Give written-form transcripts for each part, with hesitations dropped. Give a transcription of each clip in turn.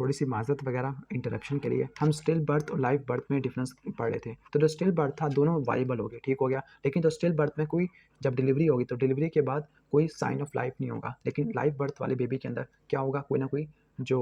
थोड़ी सी माजरत वगैरह इंटरप्शन के लिए। हम स्टिल बर्थ और लाइव बर्थ में डिफरेंस पढ़ रहे थे। तो जो स्टिल बर्थ था दोनों वाइबल हो गए, ठीक हो गया। लेकिन जो स्टिल बर्थ में कोई जब डिलीवरी होगी तो डिलीवरी के बाद कोई साइन ऑफ लाइफ नहीं होगा, लेकिन लाइव बर्थ वाले बेबी के अंदर क्या होगा, कोई ना कोई जो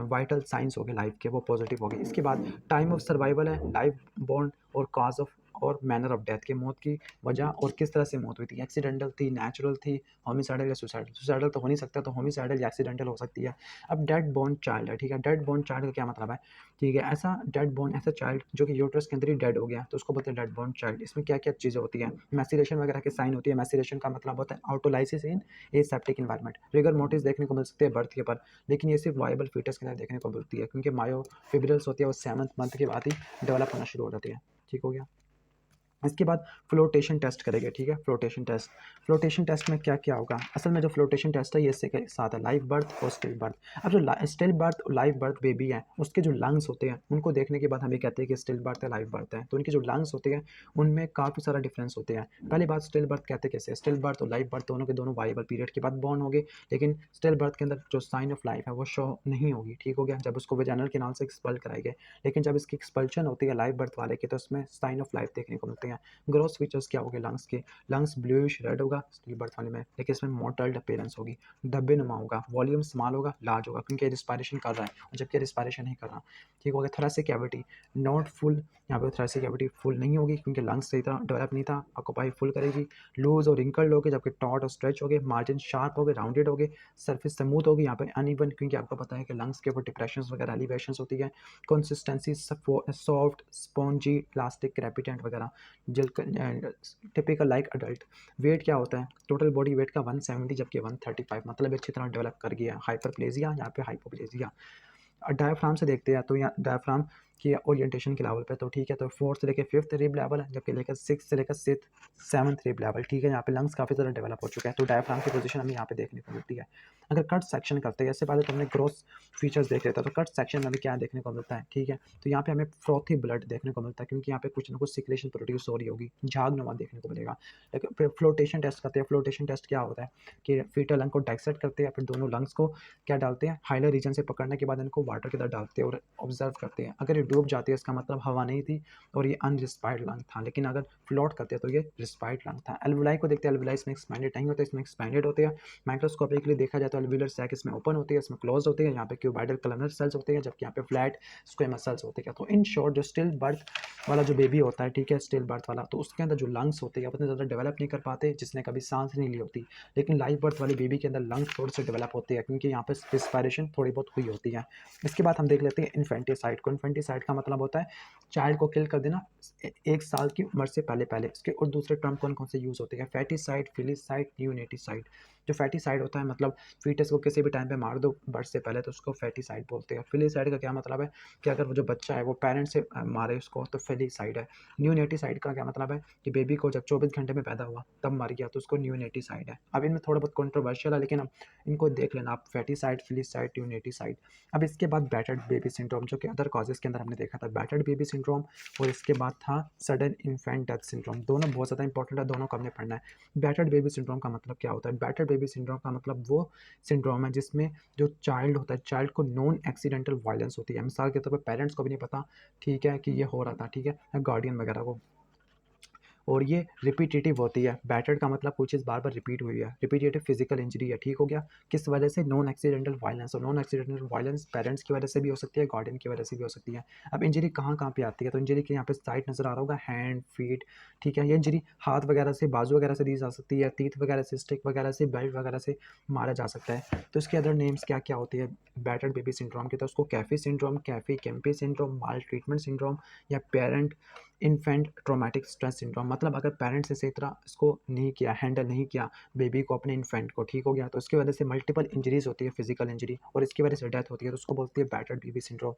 वाइटल साइंस हो गए लाइफ के वो पॉजिटिव हो गए। इसके बाद टाइम ऑफ सर्वाइवल है, लाइव बॉर्न और कॉज ऑफ और मैनर ऑफ डेथ के मौत की वजह और किस तरह से मौत हुई थी, एक्सीडेंटल थी, नेचुरल थी, होमिसाइडल या सुसाइडल। सुसाइडल तो हो नहीं सकता, तो होमिसाइडल या एक्सीडेंटल हो सकती है। अब डेड बोर्न चाइल्ड है, ठीक है। डेड बोर्न चाइल्ड का क्या मतलब है, ठीक है, ऐसा डेड बोर्न ऐसा चाइल्ड जो कि यूट्रस के अंदर ही डेड हो गया तो उसको बोलते हैं डेड बोर्न चाइल्ड। इसमें क्या क्या चीज़ें होती हैं, मैसिलेशन वगैरह के साइन होती है। मैसिलेशन का मतलब होता है ऑटोलाइसिस इन एसेप्टिक इन्वायरमेंट। रिगर मोटिस देखने को मिल सकते हैं बर्थ के पर, लेकिन ये सिर्फ वायबल फीटस के अंदर देखने को मिलती है, क्योंकि मायोफिब्रिल्स होती है वो 7th मंथ के बाद ही डेवलप होना शुरू हो जाती है, ठीक हो गया। इसके बाद फ्लोटेशन टेस्ट करेंगे, ठीक है। फ्लोटेशन टेस्ट में क्या क्या होगा, असल में जो फ्लोटेशन टेस्ट है ये इसके साथ है लाइव बर्थ और स्टिल बर्थ। अब जो स्टिल बर्थ और लाइव बर्थ बेबी है उसके जो लंग्स होते हैं उनको देखने के बाद हम ये कहते हैं कि स्टिल बर्थ है लाइव बर्थ है। तो उनके जो लंग्स होते हैं उनमें काफ़ी सारा डिफरेंस होते हैं। पहली बात, स्टिल बर्थ कहते कैसे, स्टिल बर्थ और लाइव बर्थ दोनों के दोनों वाइबल पीरियड के बाद बॉर्न हो गए, लेकिन स्टिल बर्थ के अंदर जो साइन ऑफ लाइफ है वो शो नहीं होगी, ठीक हो गया, जब उसको वेजाइनल कैनाल से एक्सपल कराएंगे। लेकिन जब इसकी एक्सपल्शन होती है लाइव बर्थ वाले की तो उसमें साइन ऑफ लाइफ देखने को मिलते हैं। ग्रोथ फीचर्स क्या होंगे लंग्स के, लंग्स ब्लूइश रेड होगा स्टिल बर्थ वाले में, लेकिन इसमें मोटल्ड अपीयरेंस होगी, डब्बे नुमा होगा, वॉल्यूम स्मॉल होगा, लार्ज होगा, क्योंकि रिस्पायरेशन कर रहा है जबकि रिस्पायरेशन नहीं कर रहा, ठीक होगा। थोरेसिक कैविटी नॉट फुल, यहाँ पे थोरेसिक कैविटी फुल नहीं होगी क्योंकि लंग्स सही तरह डेवलप नहीं था, ऑक्यूपाई फुल करेगी। लूज और रिंकल्ड होगी जबकि टॉट और स्ट्रेच होगे, मार्जिन शार्प होगे, राउंडेड होगे, सरफेस स्मूथ होगी, यहाँ पे अनइवन क्योंकि आपको पता है कि लंग्स के ऊपर डिप्रेशन वगैरह एलिवेशन होती है। कंसिस्टेंसी सॉफ्ट स्पॉन्जी इलास्टिक क्रेपिटेंट वगैरह, जल टिपिकल लाइक अडल्ट। वेट क्या होता है, टोटल बॉडी वेट का 170 जबकि 135, मतलब अच्छी तरह डेवलप कर गया। हाइपरप्लेजिया, यहाँ पे हाइपोप्लेजिया। डायफ्राम से देखते हैं तो यहाँ डायफ्राम की ओरिएंटेशन के लेवल पे तो ठीक है, तो 4th से लेकर 5th रिब लेवल है, जबकि लेकर 6th से लेकर 7th रिब लेवल, ठीक है। यहाँ पे लंग्स काफ़ी ज़्यादा डेवलप हो चुके हैं, तो डायफ्राम की पोजीशन हमें यहाँ पे देखने को मिलती है। अगर कट सेक्शन करते हैं, इससे पहले तो हमने ग्रोस फीचर्स देख रहे थे, तो कट सेक्शन में हमें क्या देखने को मिलता है, ठीक है। तो यहाँ पे हमें फ्रोथी ब्लड देखने को मिलता है क्योंकि यहाँ पे कुछ ना कुछ सिक्रेशन प्रोड्यूस हो रही होगी, झाग नुमा देखने को मिलेगा। लेकिन फिर फ्लोटेशन टेस्ट करते हैं। फ्लोटेशन टेस्ट क्या होता है कि फीटल लंग को डाइसेक्ट करते हैं, फिर दोनों लंग्स को क्या डालते हैं, हाइलर रीजन से पकड़ने के बाद इनको वाटर के अंदर डालते हैं और ऑब्जर्व करते हैं। अगर ये डूब जाती है इसका मतलब हवा नहीं थी और ये अनरिस्पायर्ड लंग था, लेकिन अगर फ्लोट करते हैं तो ये रिस्पायर्ड लंग था। एल्वुलाई को देखते हैं, एल्वुलाई इसमें एक्सपैंडेड नहीं होते, इसमें एक्सपैंडेड होते हैं। माइक्रोस्कोपिकली देखा जाए तो एल्वुलर सैक इसमें ओपन होती है, इसमें क्लोज होती है, यहाँ पे क्यूबाइडल कलमनर सेल्स होते हैं जबकि यहाँ पे फ्लैट स्क्वेमस सेल्स होते हैं। तो इन शॉर्ट जो स्टिल बर्थ वाला जो बेबी होता है, ठीक है, स्टिल बर्थ वाला, तो उसके अंदर जो लंग्स होते हैं उतने ज़्यादा डेवलप नहीं कर पाते जिसने कभी सांस नहीं ली होती। लेकिन लाइव बर्थ वाले बेबी के अंदर लंग्स थोड़े से डेवलप होते हैं क्योंकि यहाँ पे रिस्पायरेशन थोड़ी बहुत हुई होती है। इसके बाद हम देख लेते हैं इन्फेंटिसाइड को। इन्फेंटिसाइड का मतलब होता है चाइल्ड को किल कर देना 1 साल की उम्र से पहले पहले। इसके और दूसरे टर्म कौन कौन से यूज़ होते हैं, फैटिसाइड, फिलिसाइड, न्यूनेटिसाइड। जो फैटिसाइड होता है मतलब फीटस को किसी भी टाइम पे मार दो बर्थ से पहले तो उसको फैटिसाइड बोलते हैं। फिलिसाइड का क्या मतलब है कि अगर वो जो बच्चा है वो पेरेंट से मारे उसको तो फिलिसाइड है। न्यूनेटिसाइड का क्या मतलब है कि बेबी को जब 24 घंटे में पैदा हुआ तब मर गया तो उसको न्यूनेटिसाइड है। अब इनमें थोड़ा बहुत कंट्रोवर्शियल है लेकिन अब इनको देख लेना आप, फैटिसाइड, फिलिसाइड, न्यूनेटिसाइड। अब इसके बाद बैटर्ड बेबी सिंड्रोम जो कि अदर कॉजेज़ के अंदर हमने देखा था, बैटर्ड बेबी सिंड्रोम, और इसके बाद था सडन इन्फेंट डेथ सिंड्रोम। दोनों बहुत ज़्यादा इंपॉर्टेंट है, दोनों को हमने पढ़ना है। बैटर्ड बेबी सिंड्रोम का मतलब क्या होता है, बैटर्ड बेबी सिंड्रोम का मतलब वो सिंड्रोम है जिसमें जो चाइल्ड होता है, चाइल्ड को नॉन एक्सीडेंटल वायलेंस होती है। मिसाल के तौर पर पेरेंट्स को भी नहीं पता, ठीक है, कि ये हो रहा था, ठीक है, गार्डियन वगैरह को, और ये रिपीटेटिव होती है। बैटर्ड का मतलब कोई चीज़ बार बार रिपीट हुई है, रिपीटेटिव फिजिकल इंजरी है, ठीक हो गया। किस वजह से, नॉन एक्सीडेंटल वायलेंस, और नॉन एक्सीडेंटल वायलेंस पेरेंट्स की वजह से भी हो सकती है, गार्डियन की वजह से भी हो सकती है। अब इंजरी कहाँ कहाँ पे आती है, तो इंजरी के यहाँ पे साइट नजर आ रहा होगा, हैंड, फीट, ठीक है। ये इंजरी हाथ वगैरह से, बाजू वगैरह से दी जा सकती है, तीत वगैरह से, स्टिक वगैरह से, बेल्ट वगैरह से मारा जा सकता है। तो इसके अदर नेम्स क्या क्या होती है बैटर्ड बेबी सिंड्रोम के, तो उसको कैफी सिंड्रोम, कैफी केम्पी सिंड्रोम, माल ट्रीटमेंट सिंड्रोम, या parent infant traumatic stress syndrome. मतलब अगर पेरेंट्स ने सही तरह इसको नहीं किया, हैंडल नहीं किया बेबी को, अपने इन्फेंट को, ठीक हो गया, तो इसकी वजह से मल्टीपल इंजरीज होती है, फिजिकल इंजरी, और इसकी वजह से डेथ होती है, तो उसको बोलती है बैटर्ड बेबी सिंड्रोम,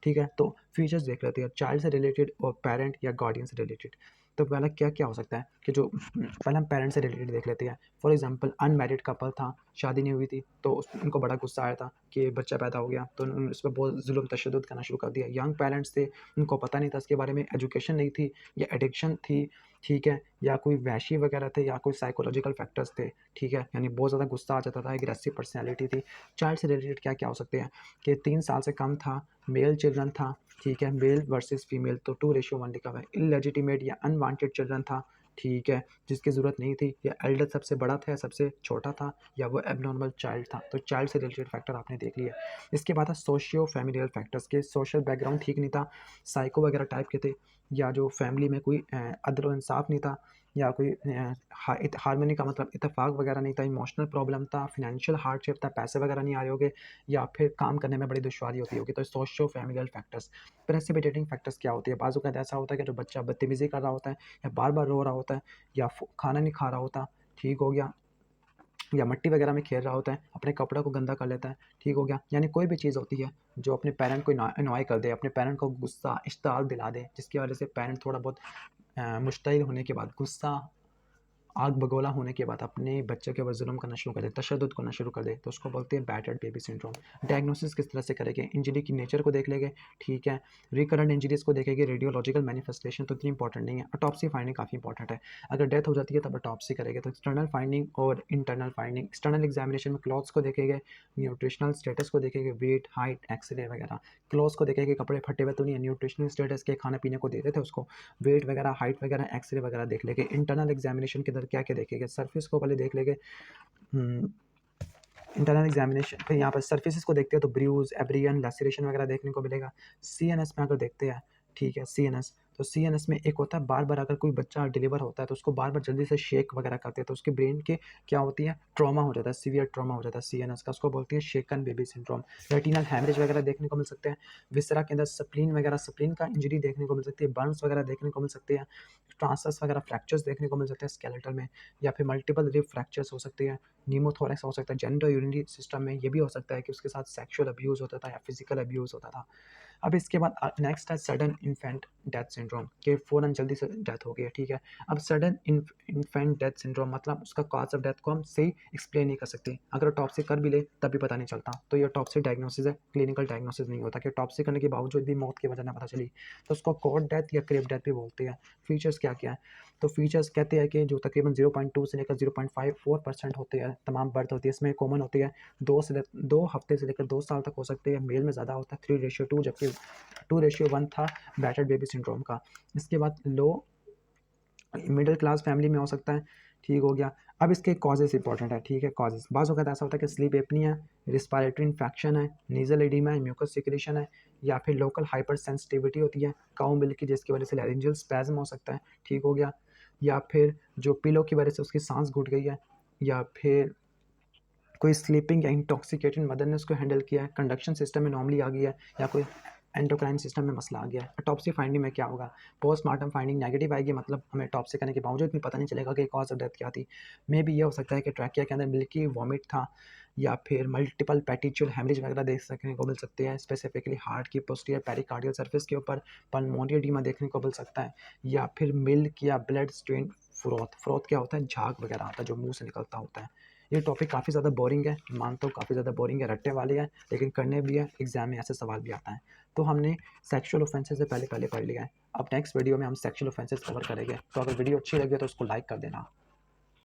ठीक है। तो फीचर्स देख लेते हैं चाइल्ड से रिलेटेड और पेरेंट या गार्डियन से रिलेटेड। तो पहला क्या क्या हो सकता है कि जो पहले हम पेरेंट्स से रिलेटेड देख लेते हैं। फॉर एग्जांपल अनमैरिड कपल था, शादी नहीं हुई थी, तो उनको बड़ा गुस्सा आया था कि बच्चा पैदा हो गया, तो उन्होंने उस पर बहुत जुल्म तशद्दुद करना शुरू कर दिया। यंग पेरेंट्स थे, उनको पता नहीं था इसके बारे में, एजुकेशन नहीं थी या एडिक्शन थी, ठीक है, या कोई वैशी वगैरह थे या कोई साइकोलॉजिकल फैक्टर्स थे, ठीक है, यानी बहुत ज़्यादा गुस्सा आ जाता था, एग्रेसिव पर्सनैलिटी थी। चाइल्ड से रिलेटेड क्या क्या हो सकते हैं कि 3 साल से कम था, मेल चिल्ड्रन था, ठीक है, मेल वर्सेस फीमेल तो 2:1 लिखा हुआ है। इलेजिटिमेट या अनवांटेड चिल्ड्रन था, ठीक है, जिसकी ज़रूरत नहीं थी, या एल्डर सबसे बड़ा था या सबसे छोटा था, या वो एबनॉर्मल चाइल्ड था। तो चाइल्ड से रिलेटेड फैक्टर आपने देख लिया। इसके बाद है सोशियो फैमिलियल फैक्टर्स के, सोशल बैकग्राउंड ठीक नहीं था, साइको वगैरह टाइप के थे, या जो फैमिली में कोई अदल इंसाफ नहीं था, या कोई हारमोनी का मतलब इत्तेफाक वगैरह नहीं था, इमोशनल प्रॉब्लम था, फाइनेंशियल हार्डशिप था, पैसे वगैरह नहीं आ रहे होंगे, या फिर काम करने में बड़ी दुश्वारी होती होगी। तो socio familial factors. Precipitating factors क्या होती है? बाज़ औक़ात ऐसा होता है कि जो बच्चा बदतमीज़ी कर रहा होता है, या बार-बार रो रहा होता है, या खाना नहीं खा रहा होता, ठीक हो गया, या मिट्टी वगैरह में खेल रहा होता है, अपने कपड़ों को गंदा कर लेता है, ठीक हो गया। यानी कोई भी चीज़ होती है जो अपने पेरेंट को अनॉय कर दे, अपने पेरेंट को गुस्सा, इश्ताल दिला दे, जिसकी वजह से पेरेंट थोड़ा बहुत मुश्तइल होने के बाद, गुस्सा आग बगोला होने के बाद अपने बच्चे के ऊपर जुल्म करना शुरू कर दे, तशद्दुद करना शुरू कर दे, तो उसको बोलते हैं बैटर्ड बेबी सिंड्रोम। डायग्नोसिस किस तरह से करेंगे? इंजरी की नेचर को देख लेंगे, ठीक है, रिकरेंट इंजरीज़ को देखेंगे, रेडियोलॉजिकल मैनिफेस्टेशन तो इतनी इंपॉर्टेंट नहीं है, ऑटोप्सी फाइंडिंग काफ़ी इंपॉर्टेंट है। अगर डेथ हो जाती है तब ऑटोप्सी करेंगे। तो एक्सटर्नल फाइंडिंग और इंटरनल फाइंडिंग, एक्सटर्नल एग्जामिनेशन में क्लॉथ्स को देखेंगे, न्यूट्रिशनल स्टेटस को देखेंगे, वेट, हाइट, एक्सरे वगैरह। क्लॉथ्स को देखेंगे, कपड़े फटे हुए तो नहीं है, न्यूट्रिशनल स्टेटस के खाने पीने को देते थे उसको, वेट वगैरह, हाइट वगैरह, एक्सरे वगैरह देख लेंगे। इंटरनल एग्जामिनेशन के अंदर क्या क्या देखेंगे? सरफेस को पहले देख लेंगे। इंटरनल एग्जामिनेशन फिर यहाँ पर सर्फेसिस को देखते हैं तो ब्रूज, एब्रियन, लैसेरेशन वगैरह देखने को मिलेगा। सीएनएस में अगर देखते हैं, ठीक है, सीएनएस, तो सीएनएस में एक होता है बार-बार अगर कोई बच्चा डिलीवर होता है तो उसको बार-बार जल्दी से शेक वगैरह करते हैं, तो उसके ब्रेन के क्या होती है, ट्रॉमा हो जाता है, सीवियर ट्रॉमा हो जाता है सीएनएस का, उसको बोलते हैं शेकन बेबी सिंड्रोम। रेटिनल हैमरेज वगैरह देखने को मिल सकते हैं। विसरा के अंदर स्प्लीन वगैरह, स्प्लीन का इंजरी देखने को मिल सकती है, बर्न्स वगैरह देखने को मिल सकते हैं, ट्रांसस वगैरह फ्रैक्चर्स देखने को मिल सकते हैं स्केलेटल में, या फिर मल्टीपल रिब फ्रैक्चर्स हो सकते हैं, नीमोथोरेक्स हो सकता है। जेंडर यूरिनरी सिस्टम में ये भी हो सकता है कि उसके साथ सेक्सुअल अब्यूज़ होता था या फिजिकल अब्यूज़ होता था। अब इसके बाद नेक्स्ट है सडन इन्फेंट डेथ सिंड्रोम, कि फ़ौरन जल्दी से डेथ हो गई है, ठीक है। अब सडन इन्फेंट डेथ सिंड्रोम मतलब उसका कॉज ऑफ डेथ को हम सही एक्सप्लेन नहीं कर सकते, अगर ऑटोप्सी कर भी ले तब भी पता नहीं चलता, तो ये ऑटोप्सी डायग्नोसिस है, क्लिनिकल डायग्नोसिस नहीं होता कि ऑटोप्सी करने के बावजूद भी मौत की वजह ना पता चली, तो उसको कोड डेथ या क्रेब डेथ भी बोलते हैं। फीचर्स क्या क्या है? तो फीचर्स कहते हैं कि जो तकरीबन 0.2 से लेकर 0.54% होते हैं, तमाम बर्थ होती है, इसमें कॉमन होती है 2 हफ्ते से लेकर 2 साल तक हो सकते हैं, मेल में ज़्यादा होता है 3:2, जबकि 2:1 था बैटर्ड बेबी सिंड्रोम का। इसके बाद लो मिडिल क्लास फैमिली में हो सकता है, ठीक हो गया। अब इसके कॉजेज़ इंपॉर्टेंट है, ठीक है, कॉजेज़ बाज़ वक़्त ऐसा होता है कि स्लीप एपनिया है, रिस्पायरेटरी इन्फेक्शन है, नीज़ल एडिमा है, म्यूकस सिक्रेशन है, या फिर लोकल हाइपर सेंसिटिविटी होती है काऊ मिल्क की, जिसकी वजह से लैरिंजियल स्पैज़म हो सकता है, ठीक हो गया, या फिर जो पिलो की वजह से उसकी सांस घुट गई है, या फिर कोई स्लीपिंग या इंटॉक्सिकेटेड मदर ने उसको हैंडल किया है, कंडक्शन सिस्टम में नॉर्मली आ गया है, या कोई एंडोक्राइन सिस्टम में मसला आ गया है। ऑटोप्सी फाइंडिंग में क्या होगा? पोस्टमार्टम फाइंडिंग नेगेटिव आएगी, मतलब हमें ऑटोप्सी करने के बावजूद भी पता नहीं चलेगा कि कॉज ऑफ डेथ क्या थी। मे बी ये हो सकता है कि ट्रैकिया के अंदर मिल्की वॉमिट था, या फिर मल्टीपल पेटिचुअल हेमरेज वगैरह देख सकने को मिल सकते हैं, स्पेसिफिकली हार्ट की पोस्टीरियर पेरिकार्डियल सरफेस के ऊपर पल्मोनरी एडिमा देखने को मिल सकता है, या फिर मिल्क या ब्लड स्ट्रेन फ्रोथ। फ्रोथ क्या होता है? झाग वगैरह आता है जो मुंह से निकलता होता है। ये टॉपिक काफ़ी ज़्यादा बोरिंग है, मानता हूँ काफ़ी ज़्यादा बोरिंग है, रट्टे वाले हैं, लेकिन करने भी है, एग्जाम में ऐसे सवाल भी आता है। तो हमने सेक्सुअल ऑफेंसेस से पहले पहले पढ़ लिया है। अब नेक्स्ट वीडियो में हम सेक्सुअल ऑफेंसेस कवर करेंगे, तो अगर वीडियो अच्छी लगी हो तो उसको लाइक कर देना।